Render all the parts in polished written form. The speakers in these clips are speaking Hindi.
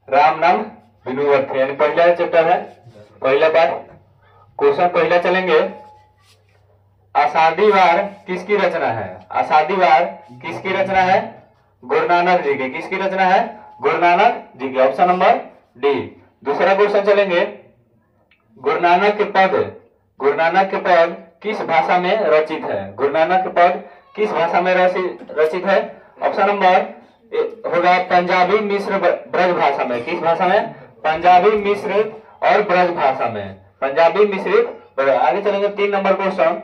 राम नाम विनुवत थे, यानी पहला चैप्टर है, पहला पाठ। क्वेश्चन पहला चलेंगे, आषाढ़ी वार किसकी रचना है? आषाढ़ी वार किसकी रचना है? गुरु नानक जी की। किसकी रचना है? गुरु नानक जी की। Option number D. दूसरा क्वेश्चन चलेंगे, गुरु नानक के पद किस भाषा में रचित है? गुरु नानक के पद किस भाषा में रचित है? ऑप्शन नंबर होगा पंजाबी, मिश्र, ब्रज भाषा में। किस भाषा में? पंजाबी, मिश्र और ब्रज भाषा में। पंजाबी, मिश्रित। आगे चलेंगे 3 नंबर क्वेश्चन,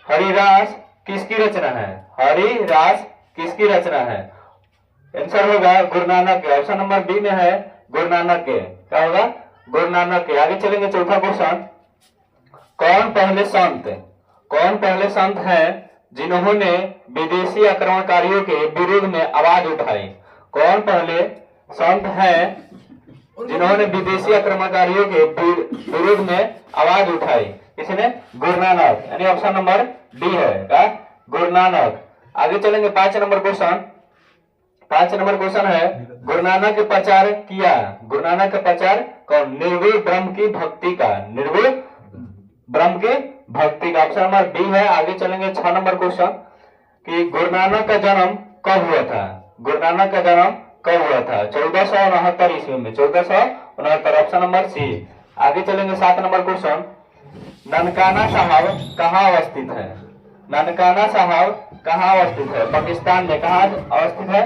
हरिरास किसकी रचना है? हरिरास किसकी रचना है? आंसर होगा गुरु नानक के। ऑप्शन नंबर बी में है गुरु नानक के। क्या होगा? गुरु नानक के। आगे चलेंगे चौथा क्वेश्चन, कौन पहले संत हैं जिन्होंने विदेशी आक्रमणकारियों के विरोध में आवाज उठाई? कौन पहले संत हैं जिन्होंने विदेशी आक्रमणकारियों के विरोध में आवाज उठाई? किसने? गुरु नानक, यानी ऑप्शन नंबर डी है क्या? गुरु नानक। आगे चलेंगे 5 नंबर क्वेश्चन। 5 नंबर क्वेश्चन है, गुरु नानक के प्रचार किया। गुरु नानक का प्रचार कौन? निर्गुण ब्रह्म की भक्ति का। निर्गुण ब्रह्म के भक्ति का। ऑप्शन नंबर बी है। आगे चलेंगे 6 नंबर क्वेश्चन कि गुरु नानक का जन्म कब हुआ था? गुरु नानक का जन्म कब हुआ था? 1469 ईस्वी में। 1469। Option number C. आगे चलेंगे 7 नंबर क्वेश्चन, ननकाना साहब कहाँ अवस्थित है? ननकाना साहब कहाँ अवस्थित है? पाकिस्तान में। कहाँ अवस्थित है?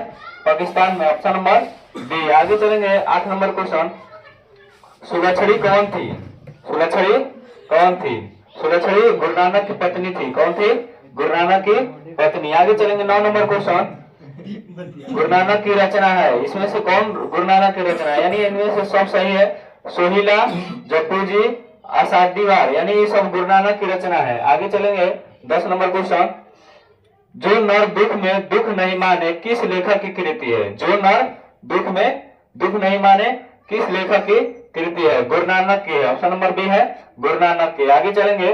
पाकिस्तान में। Option number D. आगे चलेंगे 8 नंबर क्वेश्चन, सुलक्षणी कौन थी? सुलक्षणी कौन थी? सुलक्षणी गुरु नानक की पत्नी थी। कौन थी? गुरु नानक की पत्नी। आगे चलेंगे 9 नंबर क्वेश्चन, गुरु नानक की रचना है, इसमें से कौन गुरु नानक की रचना है? यानी इनमें से सब सही है। सोहिला, जप्पू जी, आषाढ़ी वार, यानी ये सब गुरु नानक की रचना है। आगे चलेंगे 10 नंबर क्वेश्चन, जो नर दुख में दुख नहीं माने किस लेखक की कृति है? जो नर दुख में दुख नहीं माने किस लेखक की कृति है? गुरु नानक की है। ऑप्शन नंबर बी है गुरु नानक की। आगे चलेंगे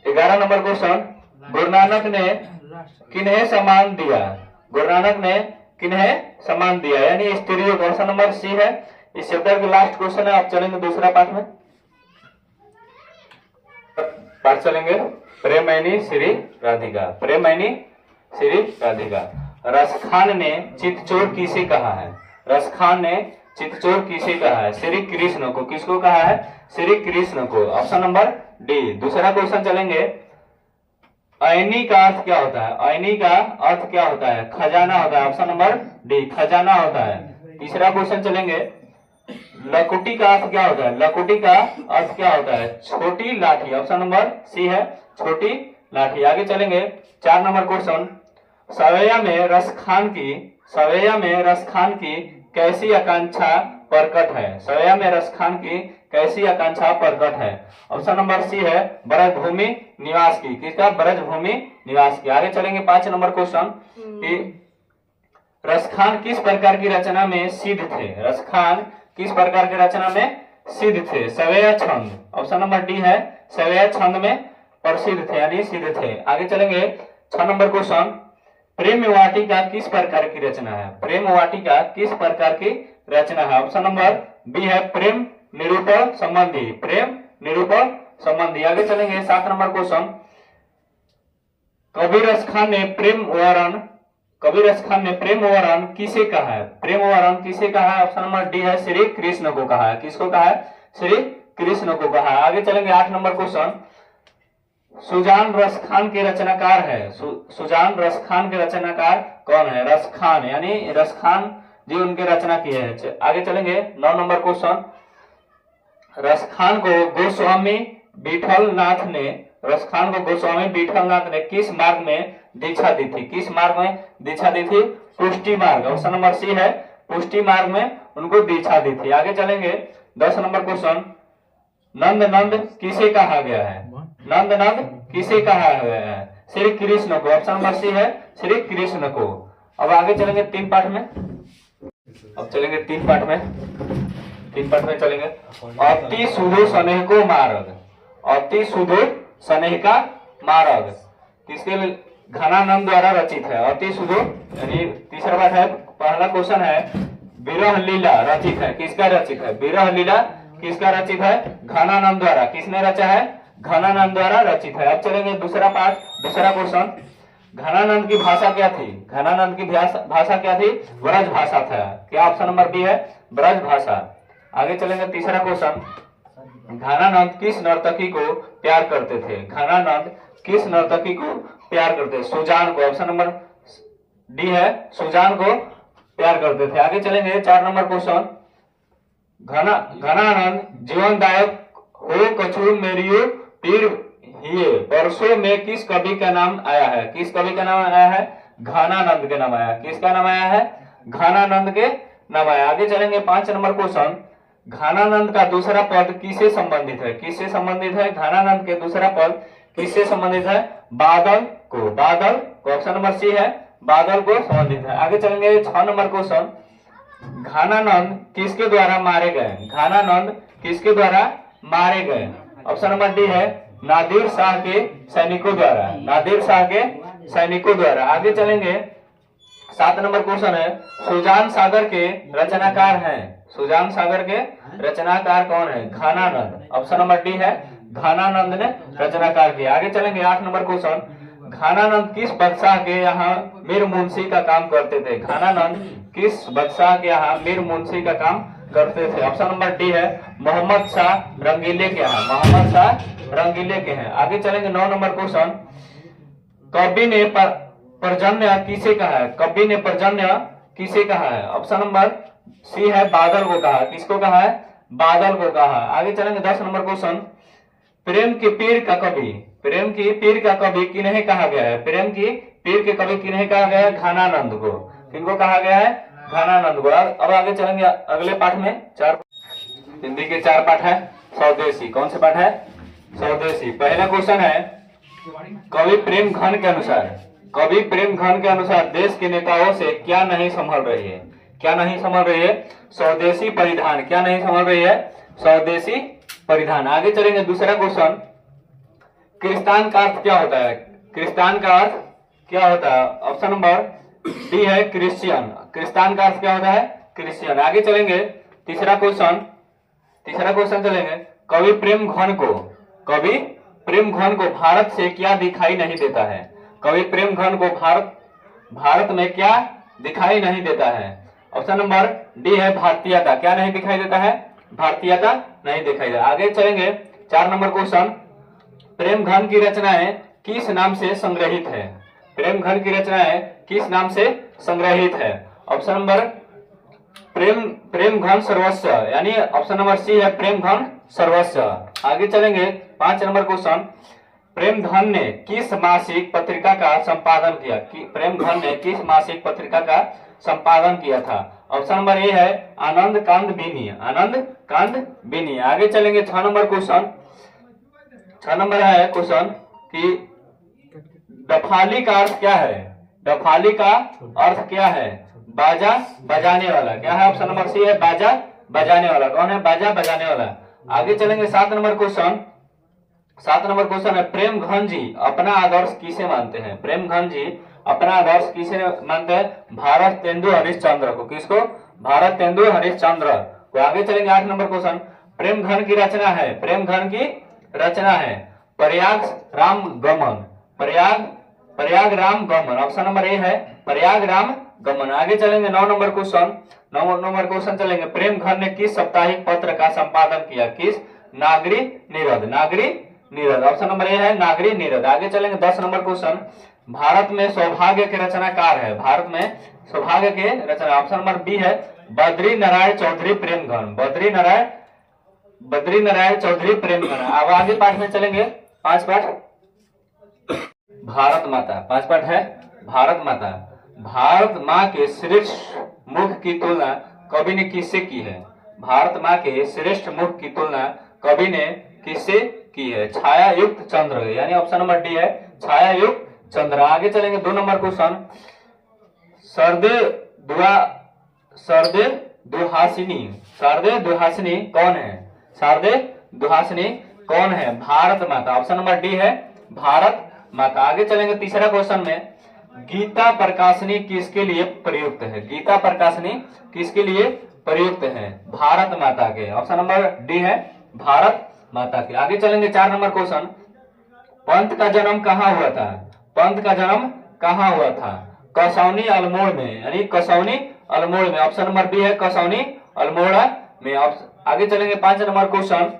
11 नंबर क्वेश्चन, गुरु नानक ने किन्हें सम्मान दिया? गुरु नानक ने किन्हें सम्मान दिया? यानी स्त्रियों को। ऑप्शन नंबर सी है। इस चैप्टर के लास्ट क्वेश्चन है। आप चलेंगे दूसरा पाठ में। पाठ चलेंगे प्रेमैनी श्री राधिका। प्रेमैनी श्री राधिका। रसखान ने चितचोर किसे कहा है? रसखान ने चितचोर किसे कहा है? श्री कृष्ण को। किसको कहा है? श्री कृष्ण को। Option number D. दूसरा क्वेश्चन चलेंगे, ऐनी का अर्थ क्या होता है? ऐनी का अर्थ क्या होता है? खजाना होता है। ऑप्शन नंबर डी, खजाना होता है। तीसरा क्वेश्चन चलेंगे, लकुटी का अर्थ क्या होता है? लकुटी का अर्थ क्या होता है? छोटी लाठी। ऑप्शन नंबर सी है छोटी लाठी। आगे चलेंगे 4 नंबर क्वेश्चन, सवैया में रसखान की कैसी आकांक्षा प्रकट है? सवैया में रसखान की कैसी आकांक्षा प्रकट है? ऑप्शन नंबर सी है ब्रजभूमि निवास की। किसका? ब्रजभूमि निवास की। आगे चलेंगे 5 नंबर क्वेश्चन कि रसखान किस प्रकार की रचना में सिद्ध थे? रसखान किस प्रकार की रचना में सिद्ध थे? सवैया छंद। ऑप्शन नंबर डी है सवैया छंद में प्रसिद्ध थे, यानी सिद्ध थे। आगे चलेंगे 6 नंबर क्वेश्चन, प्रेम वाटिका किस प्रकार की रचना है? प्रेम वाटिका किस प्रकार की रचना है? ऑप्शन नंबर बी है प्रेम निरूपण संबंधी। प्रेम निरूपण संबंधी। आगे चलेंगे 7 नंबर क्वेश्चन, कबीर खान ने प्रेम वरण किसे कहा है? प्रेम वरण किसे कहा है? ऑप्शन नंबर डी है श्री कृष्ण को कहा है। किसको कहा है? श्री कृष्ण को कहा है। आगे चलेंगे 8 नंबर क्वेश्चन, सुजान रसखान के रचनाकार है। सुजान रसखान के रचनाकार कौन है? रसखान, यानी रसखान जी उनके रचना किए हैं। आगे चलेंगे 9 नंबर क्वेश्चन, रसखान को गोस्वामी विठलनाथ ने किस मार्ग में दीक्षा दी थी? किस मार्ग में दीक्षा दी थी? पुष्टि मार्ग। ऑप्शन नंबर सी है पुष्टि मार्ग में उनको दीक्षा दी थी। आगे चलेंगे 10 नंबर क्वेश्चन, नंद किसे कहा गया है? नंद किसे कहा गया है? श्री कृष्ण को। ऑप्शन नंबर सी है श्री कृष्ण को। अब आगे चलेंगे 3 पाठ में। अब चलेंगे 3 पाठ में। 3 पाठ में चलेंगे, अति सुदूर स्नेह को मार्ग। अति सुदूर स्नेह का मार्ग किसके घनानंद द्वारा रचित है? अति सुदूर, यानी तीसरा पाठ है। पहला क्वेश्चन है, विरह लीला रचित है, किसका रचित है? विरह लीला किसका रचित है? घनानंद द्वारा। किसने रचा है? घनानंद द्वारा रचित है। अब चलेंगे दूसरा पार्ट, दूसरा क्वेश्चन। घनानंद की भाषा क्या थी? घनानंद की भाषा क्या थी? ब्रज भाषा था। क्या ऑप्शन नंबर बी है? ब्रज भाषा। आगे चलेंगे तीसरा क्वेश्चन। घनानंद किस नर्तकी को प्यार करते थे? घनानंद किस नर्तकी को प्यार करते थे? सुजान को। ऑप्शन नंबर डी है, सुजान को प्यार करते थे। आगे चलेंगे 4 नंबर क्वेश्चन। घनानंद जीवनदायक हो कछु मेरियो पीर हिये परसों में किस कवि का नाम आया है? किस कवि का नाम आया है? घनानंद के नाम आया। किसका नाम आया है? घनानंद के नाम आया। आगे चलेंगे 5 नंबर क्वेश्चन। घनानंद का दूसरा पद किससे संबंधित है? किससे संबंधित है? घनानंद के दूसरा पद किससे संबंधित है? बादल को। बादल को। ऑप्शन नंबर सी है, बादल को संबंधित है। आगे चलेंगे 6 नंबर क्वेश्चन। घनानंद किसके द्वारा मारे गए? घनानंद किसके द्वारा मारे गए? ऑप्शन नंबर डी है, नादिर शाह के सैनिकों द्वारा। नादिर शाह के सैनिकों द्वारा। आगे चलेंगे 7 नंबर क्वेश्चन है, सुजान सागर के रचनाकार हैं। सुजान सागर के रचनाकार कौन है? घनानंद। ऑप्शन नंबर डी है, घनानंद ने रचनाकार किया। आगे चलेंगे 8 नंबर क्वेश्चन। घनानंद किस बादशाह के यहाँ मीर मुंशी का काम करते थे? घनानंद किस बादशाह के यहाँ मीर मुंशी का काम करते थे? ऑप्शन नंबर डी है, मोहम्मद शाह रंगीले के यहाँ। मोहम्मद शाह रंगीले के हैं। आगे चलेंगे 9 नंबर क्वेश्चन। कवि ने पर्जन्य किसे कहा है? कवि ने पर्जन्य किसे कहा है? ऑप्शन नंबर सी है, बादल को कहा। किसको कहा है? बादल को कहा। आगे चलेंगे 10 नंबर क्वेश्चन। प्रेम की पीर का कवि, प्रेम की पीर का कवि किन्हें कहा गया है? प्रेम की पीर के कवि किन्हें कहा गया है? घनानंद को। किनको कहा गया है? घनानंद को। अब आगे चलेंगे अगले पाठ में। 4 हिंदी के 4 पाठ है। स्वदेशी। कौन से पाठ है? स्वदेशी। पहला क्वेश्चन है, कवि प्रेम घन के अनुसार, कवि प्रेम घन के अनुसार देश के नेताओं से क्या नहीं संभल रही है? क्या नहीं संभल रही है? स्वदेशी परिधान। क्या नहीं संभल रही है? स्वदेशी परिधान। आगे चलेंगे दूसरा क्वेश्चन। क्रिस्तान का अर्थ क्या होता है? क्रिस्तान का अर्थ क्या होता है? ऑप्शन नंबर डी है, क्रिश्चियन। क्रिस्तान का अर्थ क्या होता है? क्रिश्चियन। आगे चलेंगे तीसरा क्वेश्चन। तीसरा क्वेश्चन चलेंगे, कवि प्रेम घन को, कवि प्रेम घन को भारत से क्या दिखाई नहीं देता है? कवि प्रेम घन को भारत में क्या दिखाई नहीं देता है? ऑप्शन नंबर डी है, भारतीयता। क्या नहीं दिखाई देता है? भारतीयता नहीं दिखाई देता। आगे चलेंगे 4 नंबर क्वेश्चन। प्रेम घन की रचनाएं किस नाम से संग्रहित है? प्रेम घन की रचनाएं किस नाम से संग्रहित है? ऑप्शन नंबर प्रेम घन सर्वस्व, यानी ऑप्शन नंबर सी है, प्रेम घन सर्वस्व। आगे चलेंगे 5 नंबर क्वेश्चन। प्रेम घन ने किस मासिक पत्रिका का संपादन किया? प्रेम घन ने किस मासिक पत्रिका का संपादन किया था? ऑप्शन नंबर ए है, आनंद कांद बीनी। आनंद कांद बीनी। आगे चलेंगे 6 नंबर क्वेश्चन। 6 नंबर है क्वेश्चन कि डफाली का अर्थ क्या है? डफाली का अर्थ क्या है? बाजा बजाने वाला। क्या है? ऑप्शन नंबर सी है, बाजा बजाने वाला। कौन है? बाजा बजाने वाला। आगे चलेंगे 7 नंबर क्वेश्चन। 7 नंबर क्वेश्चन है, प्रेम घन जी अपना आदर्श किसे मानते हैं? प्रेम घन जी अपना आदर्श किसे मानते हैं? भारत तेंदु हरिश्चंद्र को। किसको? भारत तेंदु हरिश्चंद्र को। आगे चलेंगे 8 नंबर क्वेश्चन। प्रेम घन की रचना है, प्रेम घन की रचना है प्रयाग राम गमन। प्रयाग राम गमन। ऑप्शन नंबर ए है, प्रयाग राम गमन। आगे चलेंगे 9 नंबर क्वेश्चन। 9 नंबर क्वेश्चन चलेंगे, प्रेम घन ने किस साप्ताहिक पत्र का संपादन किया? किस? नागरी निरद। नागरी निरद। ऑप्शन नंबर ए है, नागरी निरद। आगे चलेंगे 10 नंबर क्वेश्चन। भारत में सौभाग्य के रचनाकार है, भारत में सौभाग्य के रचना। ऑप्शन नंबर बी है, बद्री नारायण चौधरी प्रेम घन। बद्री नारायण चौधरी प्रेम घन। अब आगे पाठ में चलेंगे 5 पाठ। भारत माता। 5 पाठ है भारत माता। भारत माँ के श्रेष्ठ मुख की तुलना कवि ने किससे की है? भारत माँ के श्रेष्ठ मुख की तुलना कवि ने किससे की है? छाया युक्त चंद्र, यानी ऑप्शन नंबर डी है, छाया युक्त चंद्र। आगे चलेंगे 2 नंबर क्वेश्चन। शारदे दुहासिनी कौन है? शारदे दुहासिनी कौन है? भारत माता। ऑप्शन नंबर डी है, भारत माता। आगे चलेंगे तीसरा क्वेश्चन में, गीता प्रकाशनी किसके लिए प्रयुक्त है? गीता प्रकाशनी किसके लिए प्रयुक्त है? भारत माता के। ऑप्शन नंबर डी है भारत माता के। आगे चलेंगे 4 नंबर क्वेश्चन। पंत का जन्म कहाँ हुआ था? पंत का जन्म कहाँ हुआ था? कसौनी अल्मोड़ में, यानी कसौनी अल्मोड़ में। ऑप्शन नंबर बी है कसौनी अल्मोड़ा में। आगे चलेंगे 5 नंबर क्वेश्चन।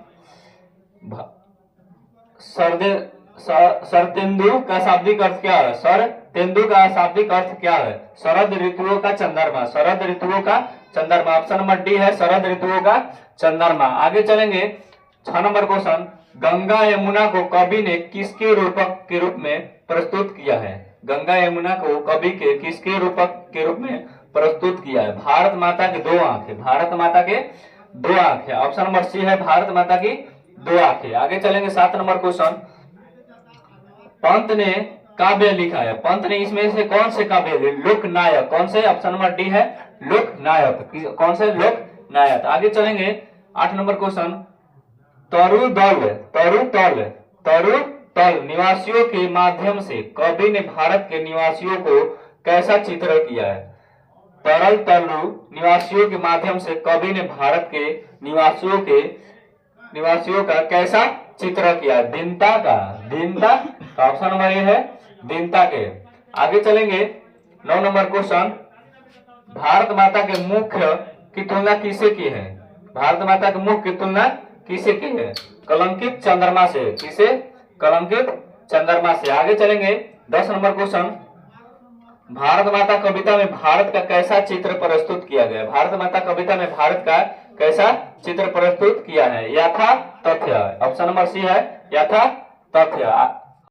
शरतेंदु का शाब्दिक अर्थ क्या है? शरतेंदु का शाब्दिक अर्थ क्या है? शरद ऋतुओं का चंद्रमा। शरद ऋतुओं का चंद्रमा। ऑप्शन नंबर डी है शरद ऋतुओं का चंद्रमा। आगे चलेंगे 6 नंबर क्वेश्चन। गंगा यमुना को कवि ने किसके रूपक के रूप में प्रस्तुत किया है? गंगा यमुना को कवि के किसके रूपक के रूप में प्रस्तुत किया है? भारत माता के 2 आंख है। भारत माता के 2 आंख है। ऑप्शन नंबर सी है भारत माता की 2 आंख है। आगे चलेंगे 7 नंबर क्वेश्चन। पंत ने काव्य लिखा है। पंत ने इसमें से कौन से काव्य? लोकनायक। कौन से? ऑप्शन नंबर डी है लोकनायक। कौन से? लोकनायक। आगे चलेंगे 8 नंबर क्वेश्चन। तरुतल निवासियों के माध्यम से कवि ने भारत के निवासियों को कैसा चित्रण किया है? तरल तल्लु निवासियों के माध्यम से कवि ने भारत के निवासियों का कैसा चित्र किया? दीनता का। दीनता। ऑप्शन नंबर ए है दीनता के। आगे चलेंगे 9 नंबर क्वेश्चन। भारत माता के मुख की तुलना किससे की है? भारत माता के मुख की तुलना किससे की है? कलंकित चंद्रमा से। किसे? कलंकित चंद्रमा से। आगे चलेंगे 10 नंबर क्वेश्चन। भारत माता कविता में भारत का कैसा चित्र प्रस्तुत किया गया? भारत माता कविता में भारत का कैसा चित्र प्रस्तुत किया है? यथा तथ्य। ऑप्शन नंबर सी है यथा तथ्य।